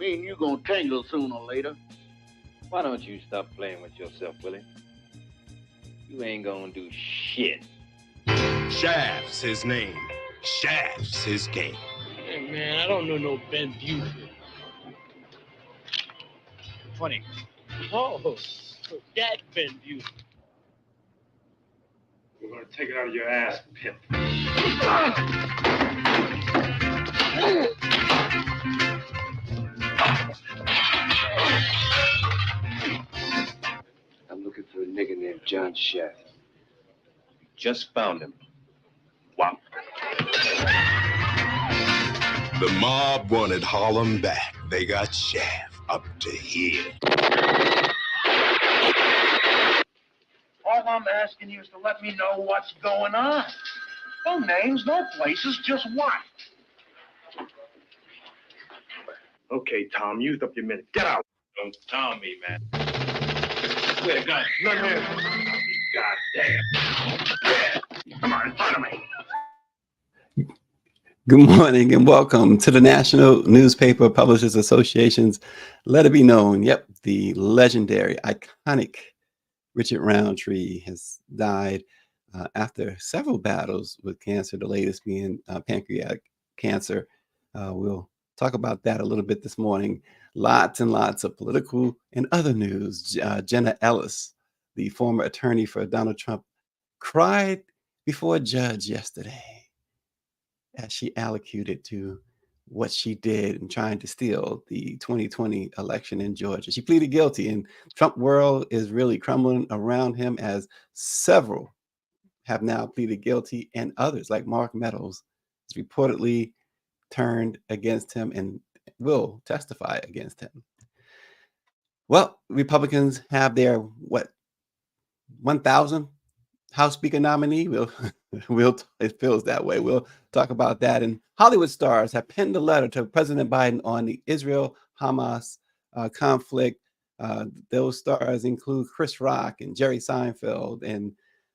Me and you gonna tangle sooner or later. Why don't you stop playing with yourself, Willie? You ain't gonna do shit. Shaft's his name. Shaft's his game. Hey, man, I don't know no Ben Buford. 20. Oh, that Ben Buford. We're gonna take it out of your ass, pimp. I'm looking for a nigger named John Shaft. Just found him. Wow. The mob wanted Harlem back. They got Shaft up to here. All I'm asking you is to let me know what's going on. No names, no places, just what? Okay, Tom, used up your minute. Get out. Don't tell me, man. Where the gun? Look here. God damn. Yeah. Come on, in front of me. Good morning and welcome to the National Newspaper Publishers Association's Let It Be Known. Yep, the legendary, iconic Richard Roundtree has died after several battles with cancer, the latest being pancreatic cancer. We'll talk about that a little bit this morning. Lots and lots of political and other news. Jenna Ellis, the former attorney for Donald Trump, cried before a judge yesterday as she allocated to what she did in trying to steal the 2020 election in Georgia. She pleaded guilty, and Trump world is really crumbling around him as several have now pleaded guilty, and others like Mark Meadows has reportedly turned against him and will testify against him. Well, Republicans have their, 1,000 House Speaker nominee. It feels that way. We'll talk about that. And Hollywood stars have penned a letter to President Biden on the Israel-Hamas conflict. Those stars include Chris Rock and Jerry Seinfeld and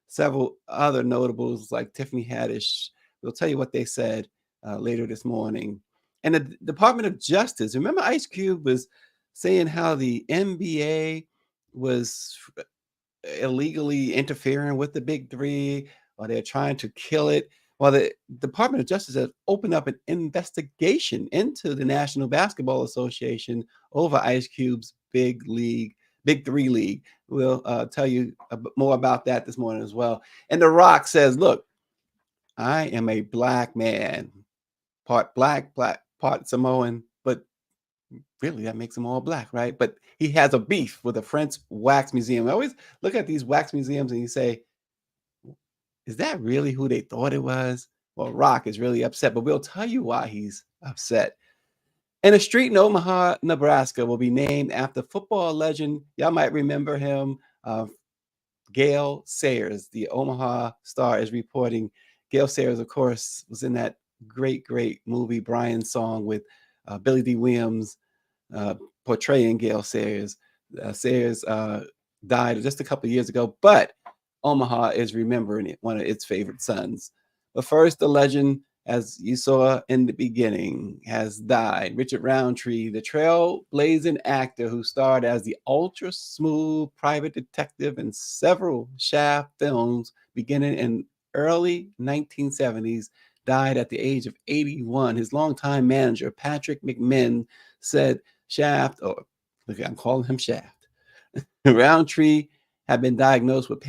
several other notables like Tiffany Haddish. We'll tell you what they said later this morning. And the Department of Justice, remember Ice Cube was saying how the NBA was illegally interfering with the Big Three, or they're trying to kill it. Well, the Department of Justice has opened up an investigation into the National Basketball Association over Ice Cube's Big Three League. We'll tell you more about that this morning as well. And The Rock says, look, I am a black man, part black, part Samoan, but really that makes him all black, right? But he has a beef with the French wax museum. I always look at these wax museums and you say, is that really who they thought it was? Well, Rock is really upset, but we'll tell you why he's upset. And a street in Omaha, Nebraska will be named after football legend. Y'all might remember him. Gayle Sayers, the Omaha Star, is reporting. Gayle Sayers, of course, was in that great movie, Brian's Song, with Billy D. Williams portraying Gayle Sayers. Sayers died just a couple of years ago, but Omaha is remembering it, one of its favorite sons. But first, the legend, as you saw in the beginning, has died. Richard Roundtree, the trailblazing actor who starred as the ultra-smooth private detective in several Shaft films beginning in early 1970s, died at the age of 81. His longtime manager, Patrick McMinn, said Shaft, or look, I'm calling him Shaft, Roundtree had been diagnosed with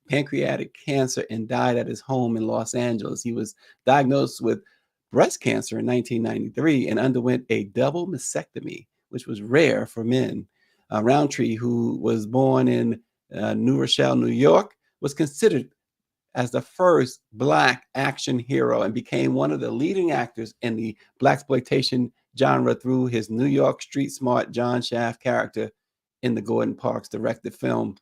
pancreatic cancer and died at his home in Los Angeles. He was diagnosed with breast cancer in 1993 and underwent a double mastectomy, which was rare for men. Roundtree, who was born in New Rochelle, New York, was considered as the first Black action hero and became one of the leading actors in the blaxploitation genre through his New York street smart John Shaft character in the Gordon Parks directed film.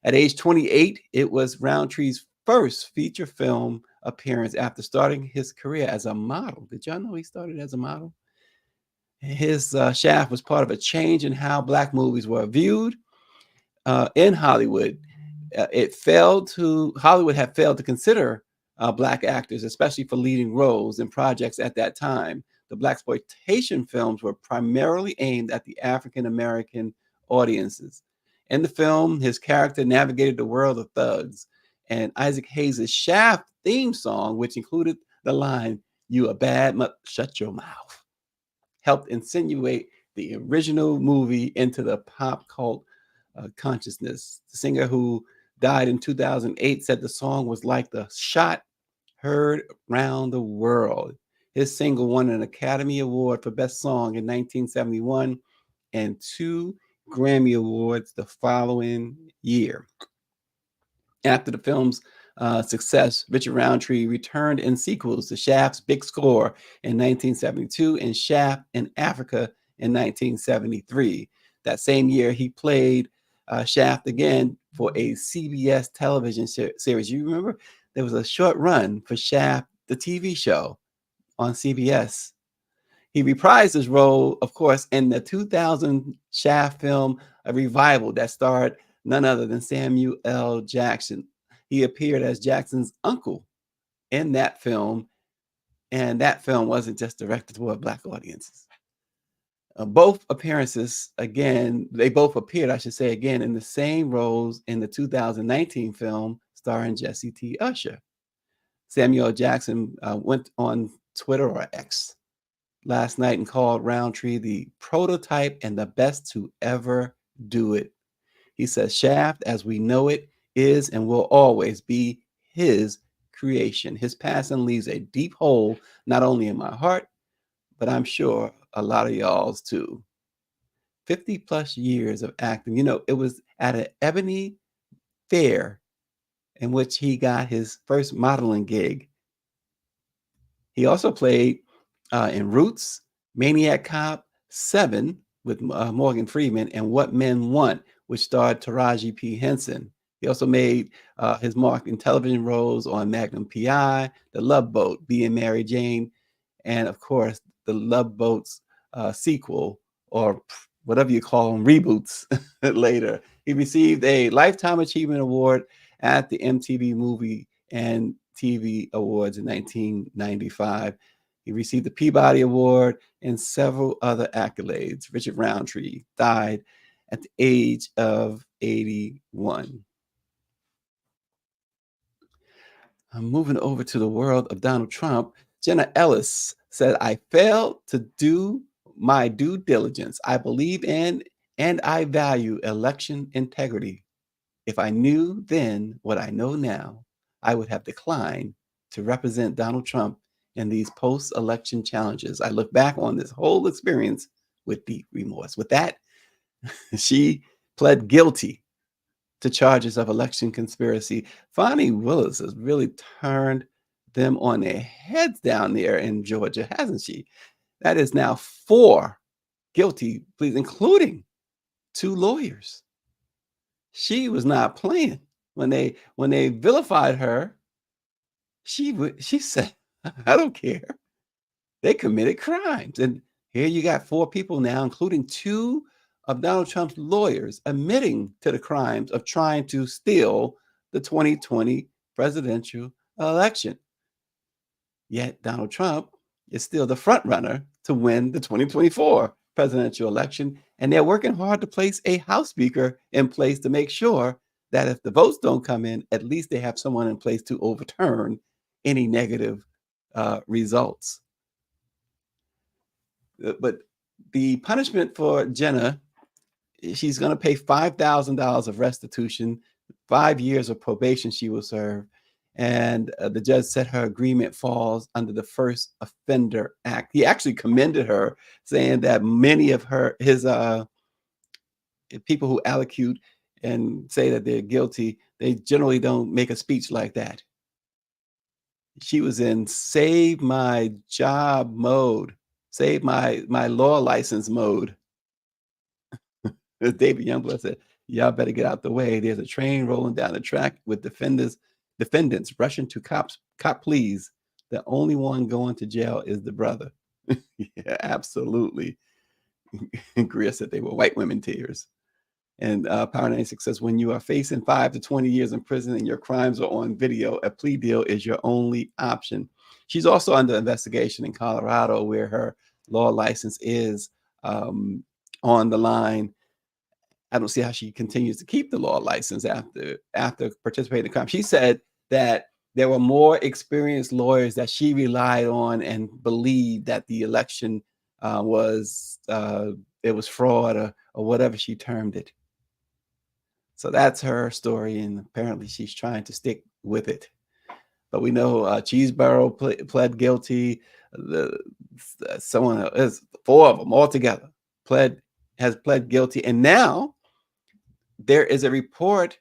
At age 28, it was Roundtree's first feature film appearance after starting his career as a model. Did y'all know he started as a model? His Shaft was part of a change in how Black movies were viewed in Hollywood. Hollywood had failed to consider Black actors, especially for leading roles in projects at that time. the blaxploitation films were primarily aimed at the African American audiences. In the film, his character navigated the world of thugs, and Isaac Hayes' Shaft theme song, which included the line, "You a bad shut your mouth," helped insinuate the original movie into the pop cult consciousness. The singer, who died in 2008, said the song was like the shot heard round the world. His single won an Academy Award for Best Song in 1971 and 2 Grammy Awards the following year. After the film's success, Richard Roundtree returned in sequels to Shaft's Big Score in 1972 and Shaft in Africa in 1973. That same year, he played Shaft again for a CBS television series. You remember there was a short run for Shaft, the TV show on CBS. He reprised his role, of course, in the 2000 Shaft film, A Revival, that starred none other than Samuel L. Jackson. He appeared as Jackson's uncle in that film, and that film wasn't just directed toward Black audiences. Both appearances, again, they both appeared, I should say, again, in the same roles in the 2019 film starring Jesse T. Usher. Samuel L. Jackson went on Twitter, or X, last night and called Roundtree the prototype and the best to ever do it. He says, Shaft, as we know it, is and will always be his creation. His passing leaves a deep hole, not only in my heart, but I'm sure a lot of y'all's too. 50 plus years of acting. You know, it was at an Ebony Fair in which he got his first modeling gig. He also played in Roots, Maniac Cop, 7 with Morgan Freeman, and What Men Want, which starred Taraji P. Henson. He also made his mark in television roles on Magnum P.I., The Love Boat, Being Mary Jane, and of course, the Love Boat's sequel, or whatever you call them, reboots later. He received a Lifetime Achievement Award at the MTV Movie and TV Awards in 1995. He received the Peabody Award and several other accolades. Richard Roundtree died at the age of 81. I'm moving over to the world of Donald Trump. Jenna Ellis said, I failed to do my due diligence. I believe in and I value election integrity. If I knew then what I know now, I would have declined to represent Donald Trump in these post-election challenges. I look back on this whole experience with deep remorse. With that, she pled guilty to charges of election conspiracy. Fani Willis has really turned them on their heads down there in Georgia, hasn't she? That is now 4 guilty pleas, including 2 lawyers. She was not playing. When they vilified her, she said, I don't care. They committed crimes. And here you got 4 people now, including 2 of Donald Trump's lawyers, admitting to the crimes of trying to steal the 2020 presidential election. Yet Donald Trump is still the front runner to win the 2024 presidential election. And they're working hard to place a House Speaker in place to make sure that if the votes don't come in, at least they have someone in place to overturn any negative results. But the punishment for Jenna, she's going to pay $5,000 of restitution, 5 years of probation she will serve. And the judge said her agreement falls under the First Offender Act. He actually commended her, saying that many of his people who allocute and say that they're guilty, they generally don't make a speech like that. She was in save my job mode, save my law license mode. As David Youngblood said, y'all better get out the way. There's a train rolling down the track with defendants rushing to cop pleas. The only one going to jail is the brother. Yeah, absolutely. Greer said they were white women tears. And Power 96 says, when you are facing 5 to 20 years in prison and your crimes are on video, a plea deal is your only option. She's also under investigation in Colorado, where her law license is on the line. I don't see how she continues to keep the law license after participating in crime. She said that there were more experienced lawyers that she relied on and believed that the election was fraud or whatever she termed it. So that's her story, and apparently she's trying to stick with it. But we know Cheeseborough pled guilty. Someone else, 4 of them altogether has pled guilty, and now there is a report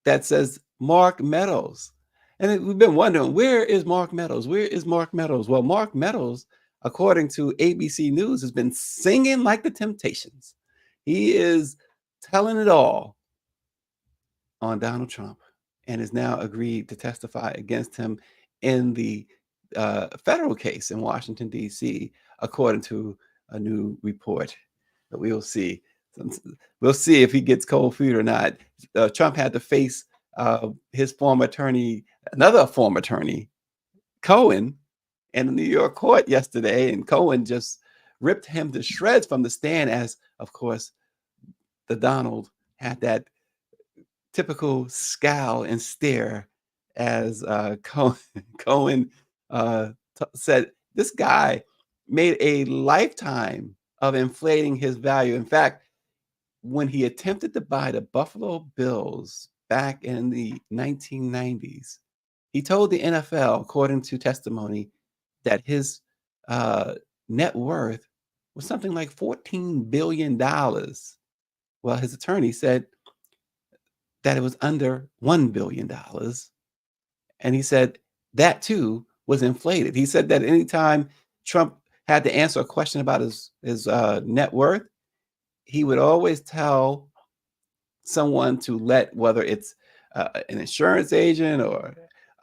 that says Mark Meadows. And we've been wondering, where is Mark Meadows? Where is Mark Meadows? Well, Mark Meadows, according to ABC News, has been singing like the Temptations. He is telling it all on Donald Trump and has now agreed to testify against him in the federal case in Washington, D.C., according to a new report. But we will see. We'll see if he gets cold feet or not. Trump had to face his former attorney, another former attorney, Cohen, in the New York court yesterday, and Cohen just ripped him to shreds from the stand, as, of course, the Donald had that typical scowl and stare as Cohen said this guy made a lifetime of inflating his value. In fact, when he attempted to buy the Buffalo Bills back in the 1990s, he told the NFL, according to testimony, that his net worth was something like $14 billion. Well, his attorney said that it was under $1 billion. And he said that too was inflated. He said that anytime Trump had to answer a question about his net worth, he would always tell someone to let, whether it's an insurance agent or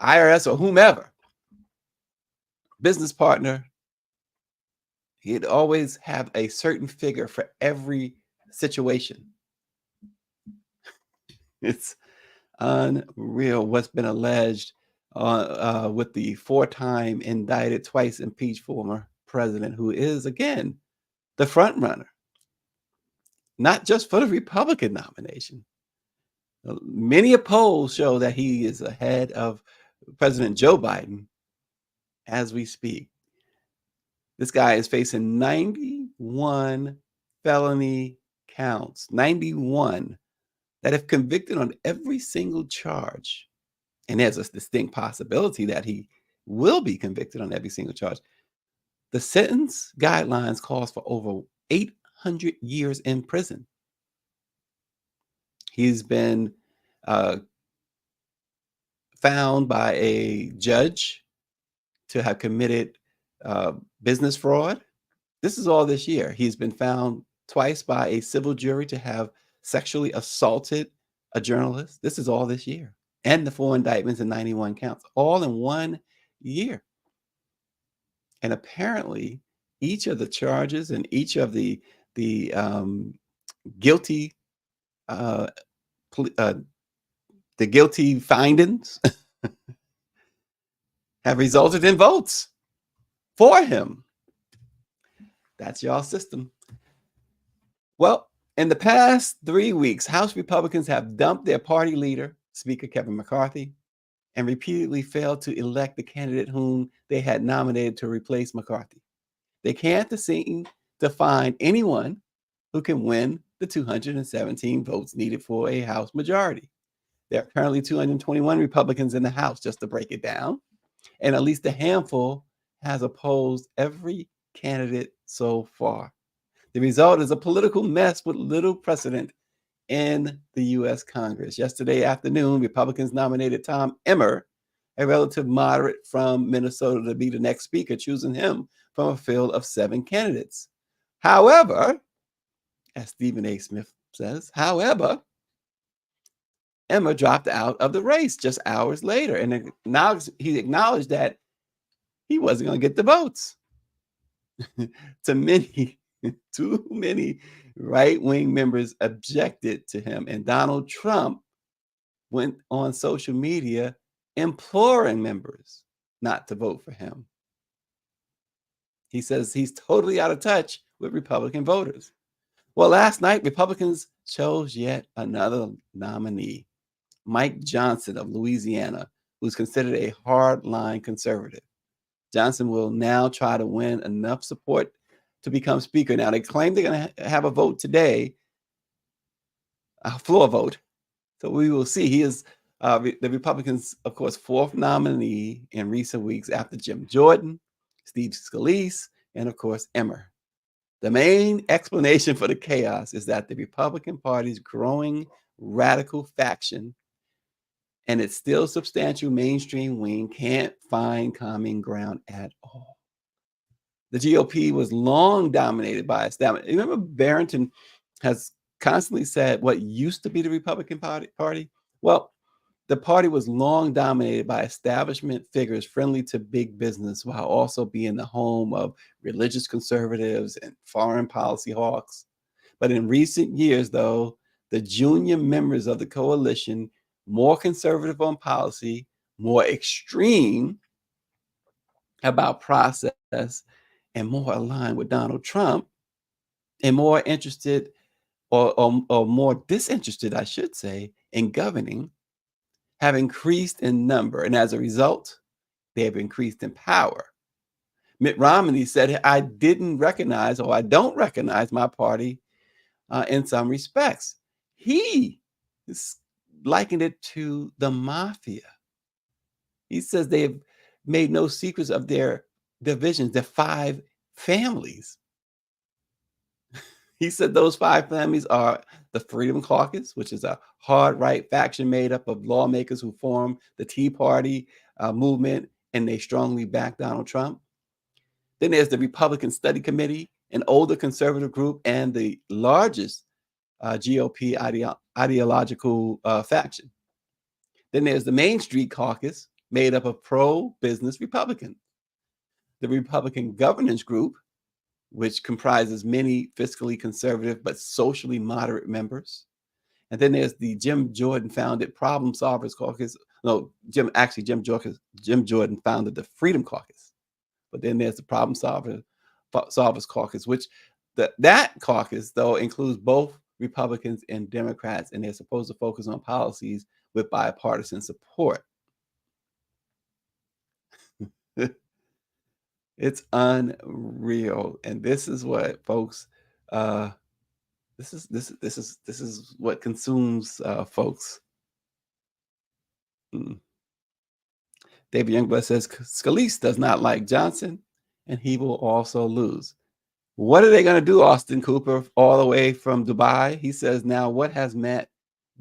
IRS or whomever, business partner, he'd always have a certain figure for every situation. It's unreal what's been alleged with the 4-time indicted, twice impeached former president, who is, again, the front runner, not just for the Republican nomination. Many polls show that he is ahead of President Joe Biden as we speak. This guy is facing 91 felony counts, 91, that if convicted on every single charge, and there's a distinct possibility that he will be convicted on every single charge, the sentence guidelines calls for over 800 years in prison. He's been found by a judge to have committed business fraud. This is all this year. He's been found twice by a civil jury to have sexually assaulted a journalist. This is all this year. And the 4 indictments and 91 counts, all in 1 year. And apparently, each of the charges and each of the guilty findings have resulted in votes for him. That's y'all system. Well, in the past 3 weeks, House Republicans have dumped their party leader, Speaker Kevin McCarthy, and repeatedly failed to elect the candidate whom they had nominated to replace McCarthy. They can't seem to find anyone who can win the 217 votes needed for a House majority. There are currently 221 Republicans in the House, just to break it down, and at least a handful has opposed every candidate so far. The result is a political mess with little precedent in the U.S. Congress. Yesterday afternoon, Republicans nominated Tom Emmer, a relative moderate from Minnesota, to be the next speaker, choosing him from a field of 7 candidates. However, as Stephen A. Smith says, Emmer dropped out of the race just hours later, and now he acknowledged that he wasn't going to get the votes. Too many right-wing members objected to him, and Donald Trump went on social media imploring members not to vote for him. He says he's totally out of touch with Republican voters. Well, last night, Republicans chose yet another nominee, Mike Johnson of Louisiana, who's considered a hardline conservative. Johnson will now try to win enough support to become speaker. Now, they claim they're going to have a vote today, a floor vote. So we will see. He is the Republicans, of course, fourth nominee in recent weeks after Jim Jordan, Steve Scalise, and, of course, Emmer. The main explanation for the chaos is that the Republican Party's growing radical faction and its still substantial mainstream wing can't find common ground at all. The GOP was long dominated by establishment. Remember, Barrington has constantly said what used to be the Republican Party? Well, the party was long dominated by establishment figures friendly to big business while also being the home of religious conservatives and foreign policy hawks. But in recent years, though, the junior members of the coalition, more conservative on policy, more extreme about process, and more aligned with Donald Trump, and more interested or more disinterested, I should say, in governing, have increased in number. And as a result, they have increased in power. Mitt Romney said, I don't recognize my party in some respects. He likened it to the mafia. He says they have made no secrets of their divisions, their 5 families. He said those 5 families are the Freedom Caucus, which is a hard right faction made up of lawmakers who formed the Tea Party movement, and they strongly back Donald Trump. Then there's the Republican Study Committee, an older conservative group and the largest GOP ideological faction. Then there's the Main Street Caucus, made up of pro-business Republicans. The Republican Governance Group, which comprises many fiscally conservative but socially moderate members. And then there's the Jim Jordan founded Problem Solvers Caucus. No, Jim Jordan founded the Freedom Caucus. But then there's the Problem Solvers Caucus, which that caucus, though, includes both Republicans and Democrats, and they're supposed to focus on policies with bipartisan support. It's unreal, and this is what folks. This is what consumes folks. David Youngblood says Scalise does not like Johnson, and he will also lose. What are they going to do, Austin Cooper, all the way from Dubai? He says, now what has Matt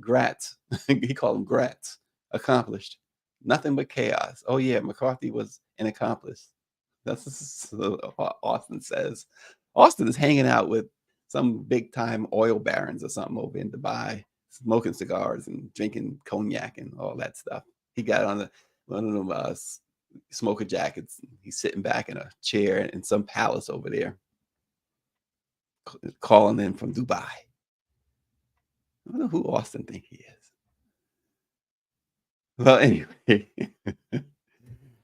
Gratz, he called him Gratz, accomplished? Nothing but chaos. Oh yeah, McCarthy was an accomplice. That's what Austin says. Austin is hanging out with some big time oil barons or something over in Dubai, smoking cigars and drinking cognac and all that stuff. He got on one of them smoker jackets. He's sitting back in a chair in some palace over there, calling in from Dubai. I don't know who Austin think he is. Well, anyway,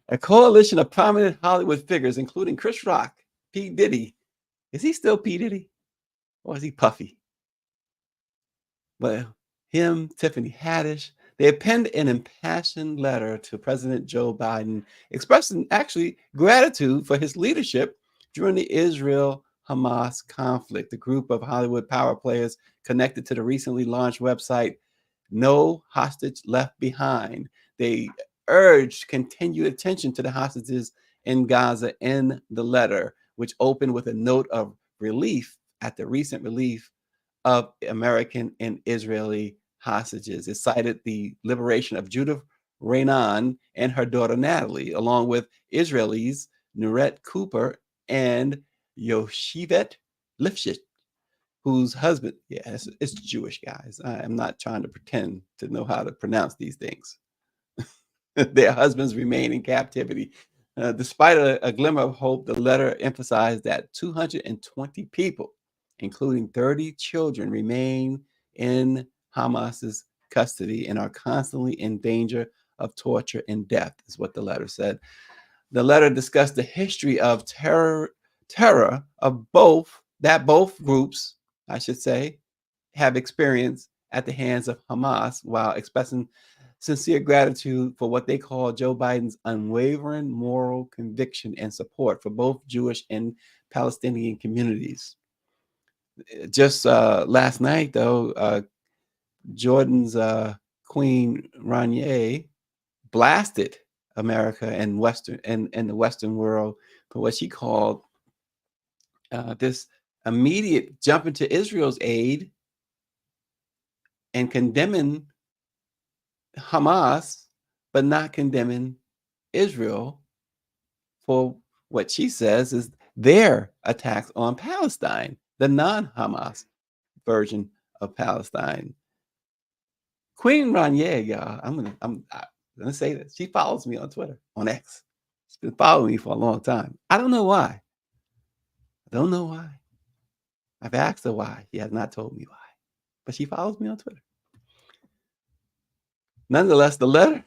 a coalition of prominent Hollywood figures, including Chris Rock, P. Diddy. Is he still P. Diddy? Or is he Puffy? Well, him, Tiffany Haddish, they have penned an impassioned letter to President Joe Biden expressing actually gratitude for his leadership during the Israel-Hamas conflict. The group of Hollywood power players connected to the recently launched website No Hostage Left Behind. They urged continued attention to the hostages in Gaza in the letter, which opened with a note of relief at the recent relief of American and Israeli hostages. It cited the liberation of Judith Raynon and her daughter Natalie, along with Israelis Nuret Cooper and Yoshivet Lifshitz, whose husband, it's Jewish, guys. I am not trying to pretend to know how to pronounce these things. Their husbands remain in captivity. Despite a glimmer of hope, the letter emphasized that 220 people, including 30 children, remain in Hamas's custody and are constantly in danger of torture and death, is what the letter said. The letter discussed the history of terror of both groups, I should say, have experienced at the hands of Hamas, while expressing sincere gratitude for what they call Joe Biden's unwavering moral conviction and support for both Jewish and Palestinian communities. Just last night, though, Jordan's Queen Ranier blasted America and the Western world for what she called this immediate jump into Israel's aid and condemning Hamas, but not condemning Israel for what she says is their attacks on Palestine, the non-Hamas version of Palestine. Queen Ranier, y'all, I'm gonna say this. She follows me on Twitter, on X. She's been following me for a long time. I don't know why. I don't know why. I've asked her why. She has not told me why, but she follows me on Twitter. Nonetheless, the letter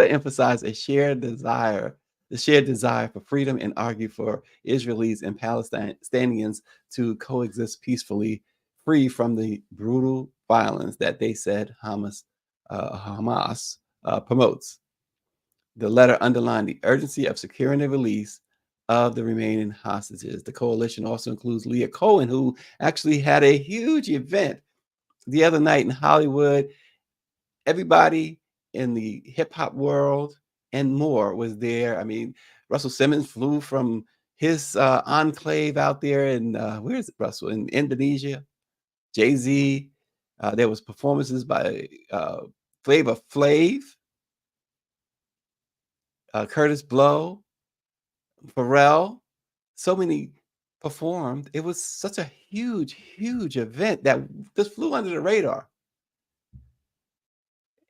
emphasized the shared desire for freedom and argued for Israelis and Palestinians to coexist peacefully, free from the brutal violence that they said Hamas promotes. The letter underlined the urgency of securing the release of the remaining hostages. The coalition also includes Leah Cohen, who actually had a huge event the other night in Hollywood. Everybody in the hip hop world and more was there. I mean, Russell Simmons flew from his enclave out there in where is it, Russell? In Indonesia. Jay-Z. There was performances by Flavor Flav, Curtis Blow, Pharrell. So many performed. It was such a huge, huge event that just flew under the radar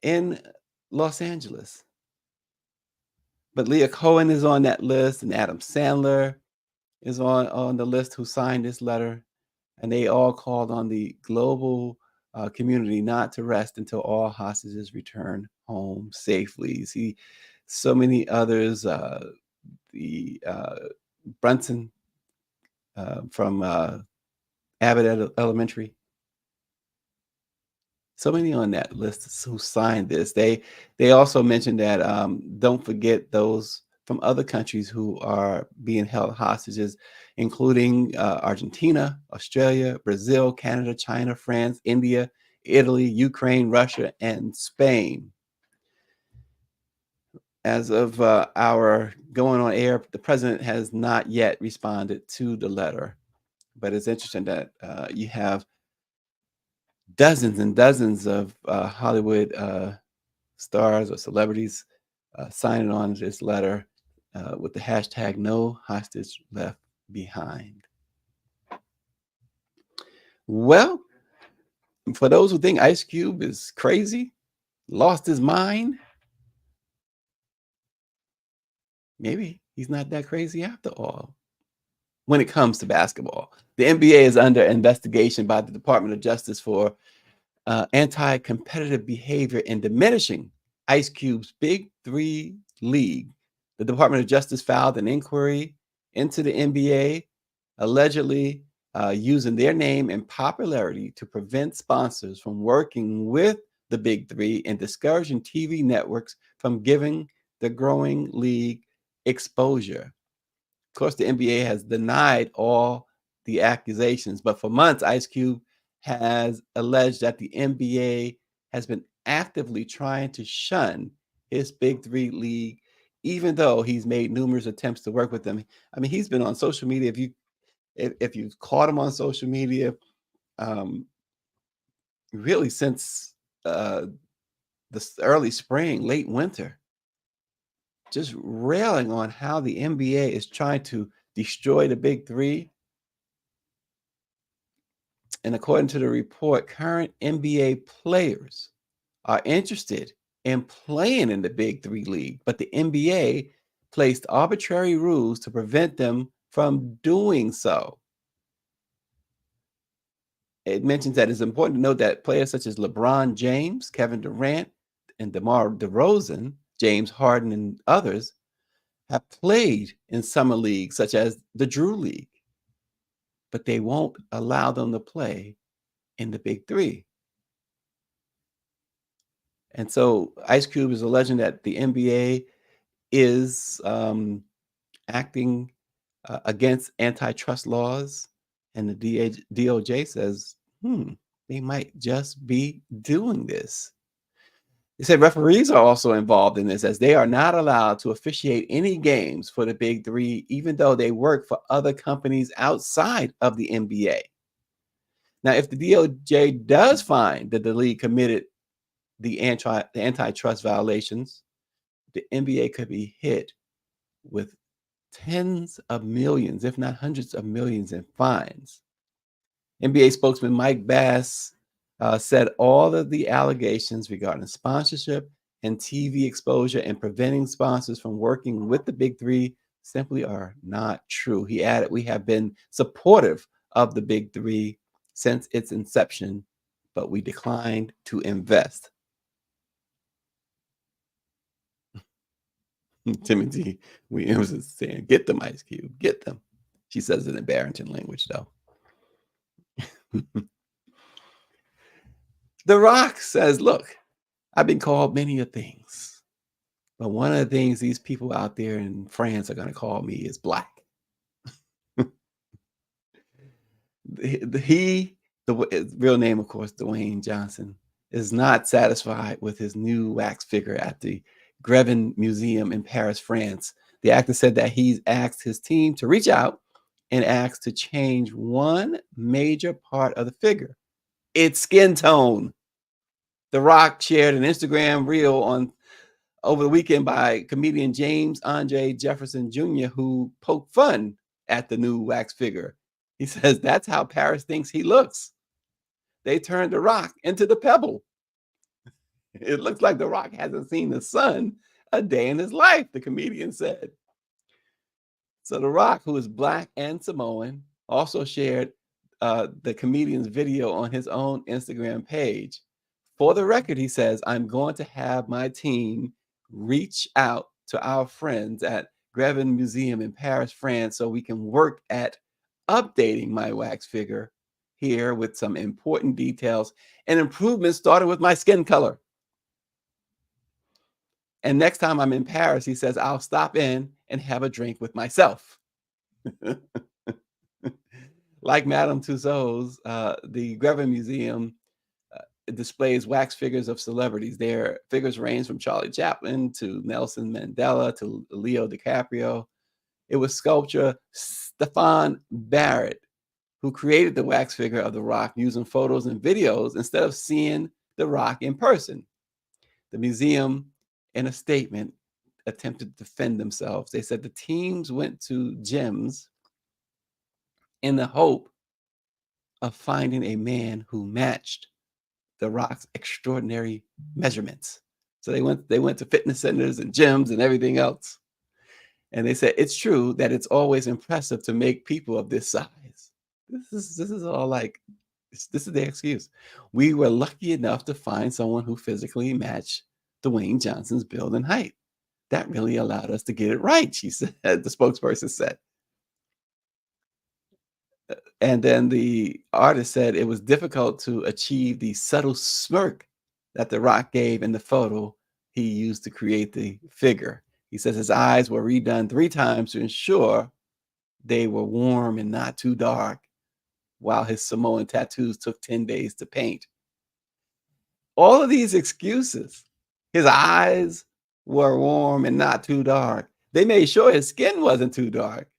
in Los Angeles. But Leah Cohen is on that list, and Adam Sandler is on the list who signed this letter. And they all called on the global community not to rest until all hostages return home safely. See, so many others, the Brunson from Abbott Elementary, so many on that list who signed this. They also mentioned that don't forget those from other countries who are being held hostages, including Argentina, Australia, Brazil, Canada, China, France, India, Italy, Ukraine, Russia, and Spain. As of our going on air, the president has not yet responded to the letter, but it's interesting that you have dozens and dozens of Hollywood stars or celebrities signing on to this letter with the hashtag "No Hostage Left Behind." Well, for those who think Ice Cube is crazy, lost his mind, maybe he's not that crazy after all. When it comes to basketball, the NBA is under investigation by the Department of Justice for anti-competitive behavior in diminishing Ice Cube's Big Three League. The Department of Justice filed an inquiry into the NBA, allegedly using their name and popularity to prevent sponsors from working with the Big Three and discouraging TV networks from giving the growing league exposure. Of course, the NBA has denied all the accusations, but for months, Ice Cube has alleged that the NBA has been actively trying to shun his Big Three league, even though he's made numerous attempts to work with them. I mean, he's been on social media. If you've caught him on social media, really since the early spring, late winter, just railing on how the NBA is trying to destroy the Big Three. And according to the report, current NBA players are interested in playing in the Big Three league, but the NBA placed arbitrary rules to prevent them from doing so. It mentions that it's important to note that players such as LeBron James, Kevin Durant, and DeMar DeRozan, James Harden, and others have played in summer leagues such as the Drew League, but they won't allow them to play in the Big Three. And so Ice Cube is alleging that the NBA is acting against antitrust laws, and the DOJ says, they might just be doing this. They said referees are also involved in this, as they are not allowed to officiate any games for the Big Three, even though they work for other companies outside of the NBA. Now, if the DOJ does find that the league committed the antitrust violations, the NBA could be hit with tens of millions, if not hundreds of millions in fines. NBA spokesman Mike Bass said all of the allegations regarding sponsorship and TV exposure and preventing sponsors from working with the Big Three simply are not true. He added, we have been supportive of the Big Three since its inception, but we declined to invest. Timothy Williams is saying, get them, Ice Cube, get them. She says it in Barrington language, though. The Rock says, look, I've been called many of things, but one of the things these people out there in France are going to call me is black. The real name, of course, Dwayne Johnson, is not satisfied with his new wax figure at the Grevin Museum in Paris, France. The actor said that he's asked his team to reach out and ask to change one major part of the figure: its skin tone. The Rock shared an Instagram reel over the weekend by comedian James Andre Jefferson Jr., who poked fun at the new wax figure. He says that's how Paris thinks he looks. They turned the Rock into the pebble. It looks like the Rock hasn't seen the sun a day in his life, the comedian said. So the Rock, who is black and Samoan, also shared the comedian's video on his own Instagram page. For the record, he says, I'm going to have my team reach out to our friends at Grevin Museum in Paris, France, so we can work at updating my wax figure here with some important details and improvements, starting with my skin color. And next time I'm in Paris, he says, I'll stop in and have a drink with myself. Like Madame Tussauds, the Grevin Museum displays wax figures of celebrities. Their figures range from Charlie Chaplin to Nelson Mandela to Leo DiCaprio. It was sculptor Stefan Barrett who created the wax figure of The Rock using photos and videos instead of seeing The Rock in person. The museum, in a statement, attempted to defend themselves. They said the teams went to gyms in the hope of finding a man who matched The Rock's extraordinary measurements. So they went to fitness centers and gyms and everything else. And they said, it's true that it's always impressive to make people of this size. This is all like, this is their excuse. We were lucky enough to find someone who physically matched Dwayne Johnson's build and height. That really allowed us to get it right, she said, the spokesperson said. And then the artist said it was difficult to achieve the subtle smirk that The Rock gave in the photo he used to create the figure. He says his eyes were redone 3 times to ensure they were warm and not too dark, while his Samoan tattoos took 10 days to paint. All of these excuses, his eyes were warm and not too dark. They made sure his skin wasn't too dark.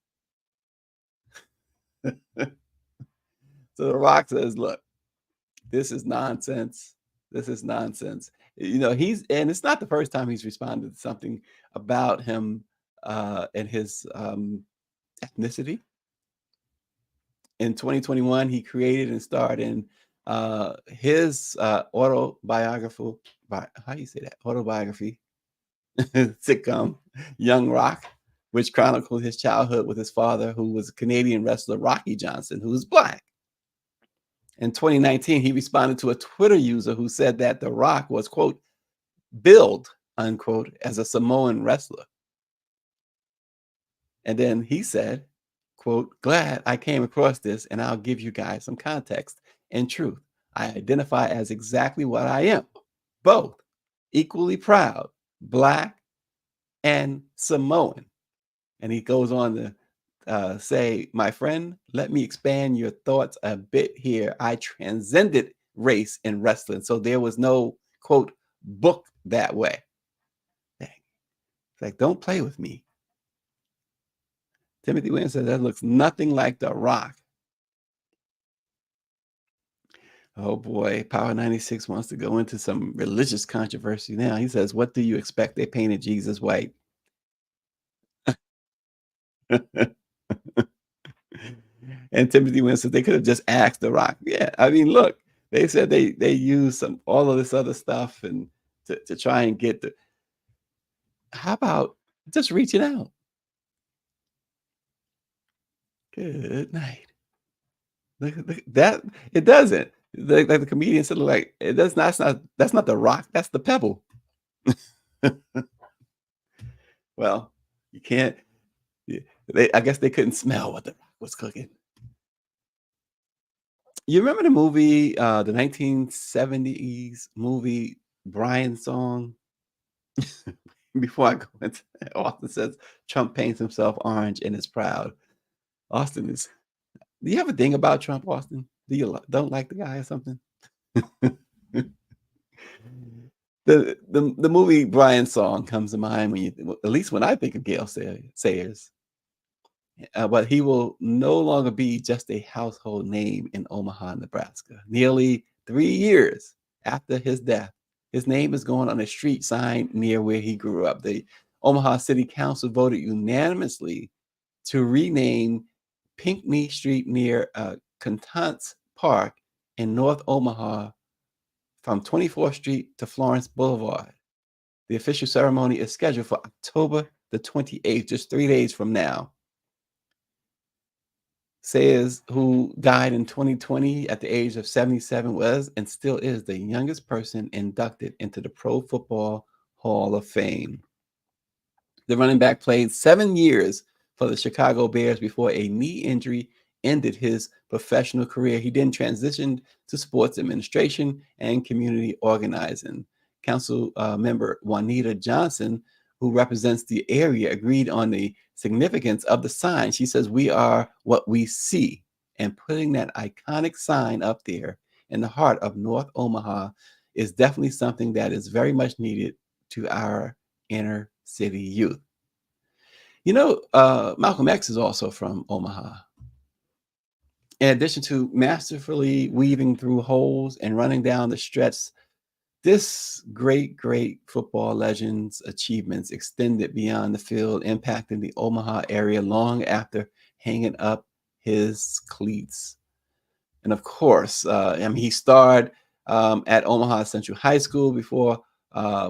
So The Rock says, look, this is nonsense. This is nonsense. You know, and it's not the first time he's responded to something about him and his ethnicity. In 2021, he created and starred in his autobiography sitcom, Young Rock, which chronicled his childhood with his father, who was a Canadian wrestler, Rocky Johnson, who was black. In 2019, he responded to a Twitter user who said that The Rock was, quote, billed, unquote, as a Samoan wrestler. And then he said, quote, glad I came across this and I'll give you guys some context and truth. I identify as exactly what I am, both equally proud, Black and Samoan. And he goes on to say, my friend, let me expand your thoughts a bit here. I transcended race in wrestling. So there was no, quote, book that way. Dang. It's like, don't play with me. Timothy Williams said, that looks nothing like The Rock. Oh boy, Power 96 wants to go into some religious controversy now. He says, what do you expect? They painted Jesus white. And Timothy Williams said they could have just asked The Rock. Yeah, I mean, look, they said they used all of this other stuff and to try and get the. How about just reaching out? Good night. Look that it doesn't. Like the comedian said, like it does not. That's not The Rock. That's the pebble. Well, you can't. I guess they couldn't smell what The Rock was cooking. You remember the movie, the 1970s movie Brian Song? Before I go into that, Austin says Trump paints himself orange and is proud. Austin is. Do you have a thing about Trump, Austin? Do you don't like the guy or something? the movie Brian Song comes to mind when you, at least when I think of Gayle Sayers. But he will no longer be just a household name in Omaha, Nebraska. Nearly 3 years after his death, his name is going on a street sign near where he grew up. The Omaha City Council voted unanimously to rename Pinckney Street near Contance Park in North Omaha from 24th Street to Florence Boulevard. The official ceremony is scheduled for October the 28th, just 3 days from now. Sayers, who died in 2020 at the age of 77, was and still is the youngest person inducted into the Pro Football Hall of Fame. The running back played 7 years for the Chicago Bears before a knee injury ended his professional career. He then transitioned to sports administration and community organizing. Council member Juanita Johnson, who represents the area, agreed on the significance of the sign. She says, we are what we see. And putting that iconic sign up there in the heart of North Omaha is definitely something that is very much needed to our inner city youth. You know, Malcolm X is also from Omaha. In addition to masterfully weaving through holes and running down the stretch, this great football legend's achievements extended beyond the field, impacting the Omaha area long after hanging up his cleats. And of course, he starred at Omaha Central High School before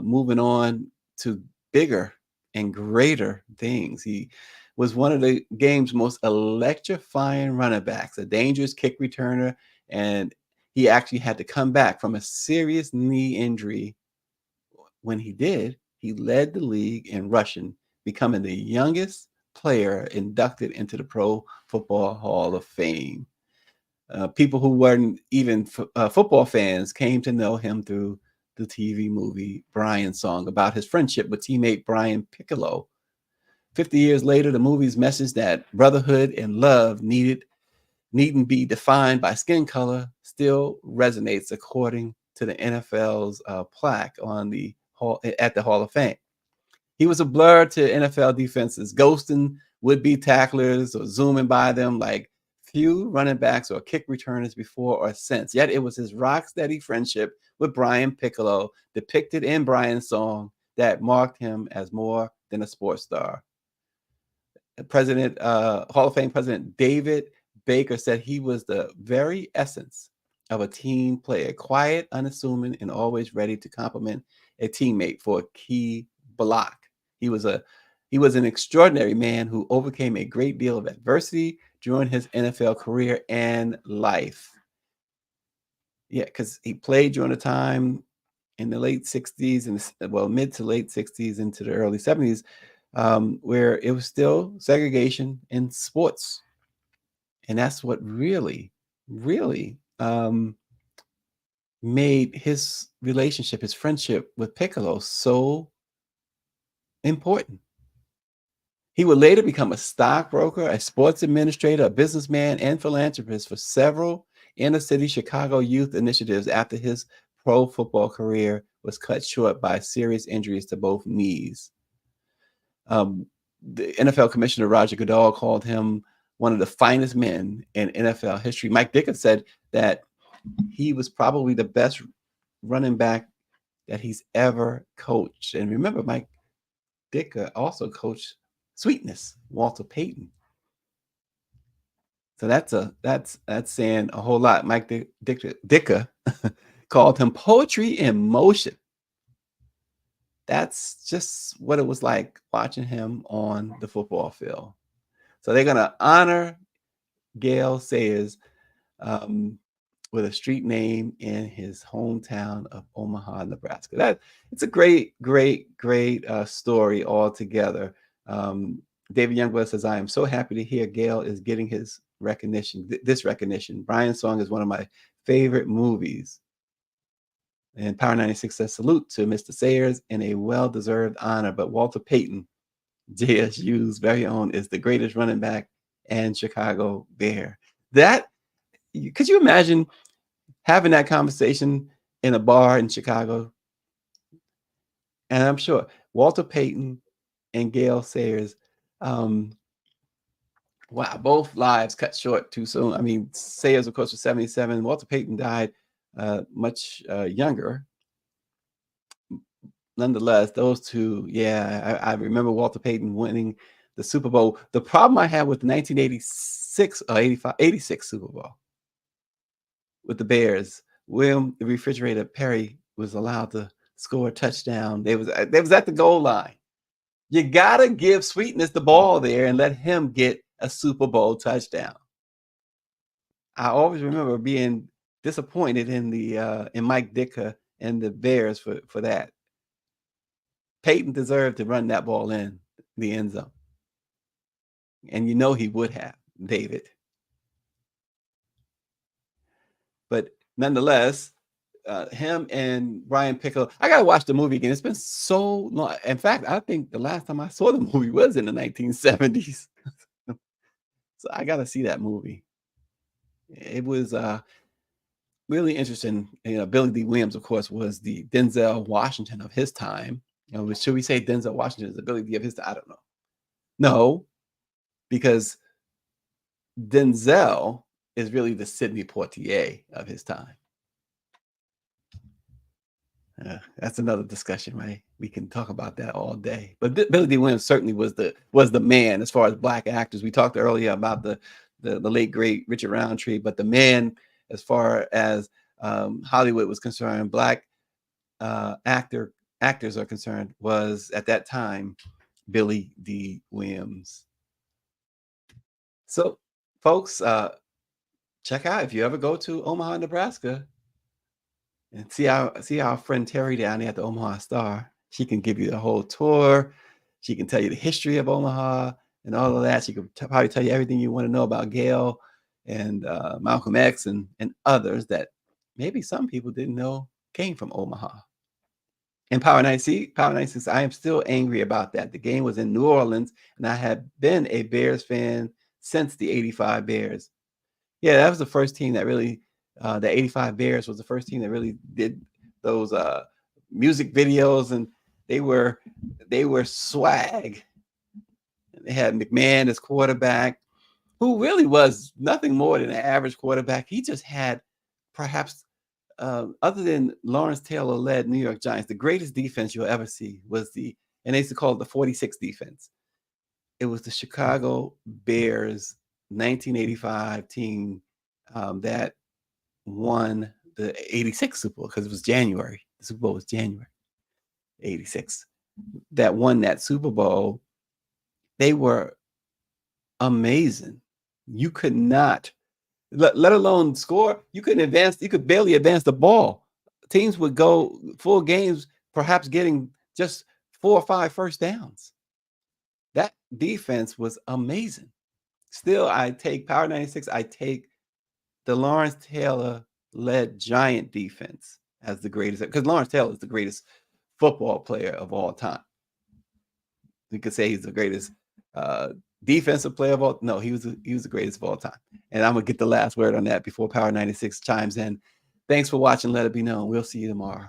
moving on to bigger and greater things. He was one of the game's most electrifying running backs, a dangerous kick returner, and he actually had to come back from a serious knee injury. When he did, he led the league in rushing, becoming the youngest player inducted into the Pro Football Hall of Fame. People who weren't even football fans came to know him through the TV movie Brian Song, about his friendship with teammate Brian Piccolo. 50 years later, the movie's message that brotherhood and love needn't be defined by skin color still resonates, according to the NFL's plaque on at the Hall of Fame. He was a blur to NFL defenses, ghosting would-be tacklers or zooming by them like few running backs or kick returners before or since. Yet it was his rock-steady friendship with Brian Piccolo, depicted in Brian's Song, that marked him as more than a sports star. Hall of Fame President David Baker said he was the very essence of a team player, quiet, unassuming, and always ready to compliment a teammate for a key block. He was an extraordinary man who overcame a great deal of adversity during his NFL career and life. Yeah, because he played during a time in the late 60s and mid to late 60s into the early 70s where it was still segregation in sports. And that's what really, really made his relationship, his friendship with Piccolo so important. He would later become a stockbroker, a sports administrator, a businessman, and philanthropist for several inner-city Chicago youth initiatives after his pro football career was cut short by serious injuries to both knees. The NFL Commissioner Roger Goodell called him one of the finest men in NFL history. Mike Ditka said that he was probably the best running back that he's ever coached. And remember, Mike Ditka also coached Sweetness, Walter Payton. So that's saying a whole lot. Mike Ditka called him poetry in motion. That's just what it was like watching him on the football field. So they're going to honor Gayle Sayers with a street name in his hometown of Omaha, Nebraska. It's a great story altogether. David Youngblood says, I am so happy to hear Gayle is getting his recognition, this recognition. Brian's Song is one of my favorite movies. And Power 96 says, salute to Mr. Sayers in a well-deserved honor. But Walter Payton, JSU's very own, is the greatest running back and Chicago Bear. Could you imagine having that conversation in a bar in Chicago? And I'm sure Walter Payton and Gayle Sayers, wow, both lives cut short too soon. I mean, Sayers, of course, was 77. Walter Payton died much younger. Nonetheless, those two, yeah, I remember Walter Payton winning the Super Bowl. The problem I had with the 1986 or 86 Super Bowl with the Bears, William the Refrigerator Perry was allowed to score a touchdown. They was at the goal line. You gotta give Sweetness the ball there and let him get a Super Bowl touchdown. I always remember being disappointed in Mike Ditka and the Bears for that. Peyton deserved to run that ball in the end zone. And you know he would have, David. But nonetheless, him and Brian Piccolo, I got to watch the movie again. It's been so long. In fact, I think the last time I saw the movie was in the 1970s. So I got to see that movie. It was really interesting. You know, Billy D. Williams, of course, was the Denzel Washington of his time. You know, should we say Denzel Washington is the Billy D. of his time? I don't know. No, because Denzel is really the Sidney Poitier of his time. That's another discussion, right? We can talk about that all day. But Billy D. Williams certainly was the man as far as Black actors. We talked earlier about the late great Richard Roundtree, but the man as far as Hollywood was concerned, Black actors are concerned, was at that time Billy D. Williams. So, folks, check out if you ever go to Omaha, Nebraska, and see our friend Terry down there at the Omaha Star. She can give you the whole tour. She can tell you the history of Omaha and all of that. She can probably tell you everything you want to know about Gayle and Malcolm X and others that maybe some people didn't know came from Omaha. And Power 96, I am still angry about that. The game was in New Orleans, and I had been a Bears fan since the 85 Bears. Yeah, that was the first team that really, the 85 Bears was the first team that really did those music videos, and they were swag. They had McMahon as quarterback, who really was nothing more than an average quarterback. He just had perhaps, other than Lawrence Taylor-led New York Giants, the greatest defense you'll ever see was and they used to call it the 46 defense. It was the Chicago Bears 1985 team that won the 86 Super Bowl, because it was January. The Super Bowl was January 86. That won that Super Bowl. They were amazing. You could not, let alone score. You couldn't advance. You could barely advance the ball. Teams would go full games, perhaps getting just 4 or 5 first downs. That defense was amazing. Still, I take Power 96. I take the Lawrence Taylor-led Giant defense as the greatest, because Lawrence Taylor is the greatest football player of all time. You could say he's the greatest defensive player of all. No, he was the greatest of all time. And I'm gonna get the last word on that before Power 96 chimes in. Thanks for watching. Let it be known. We'll see you tomorrow.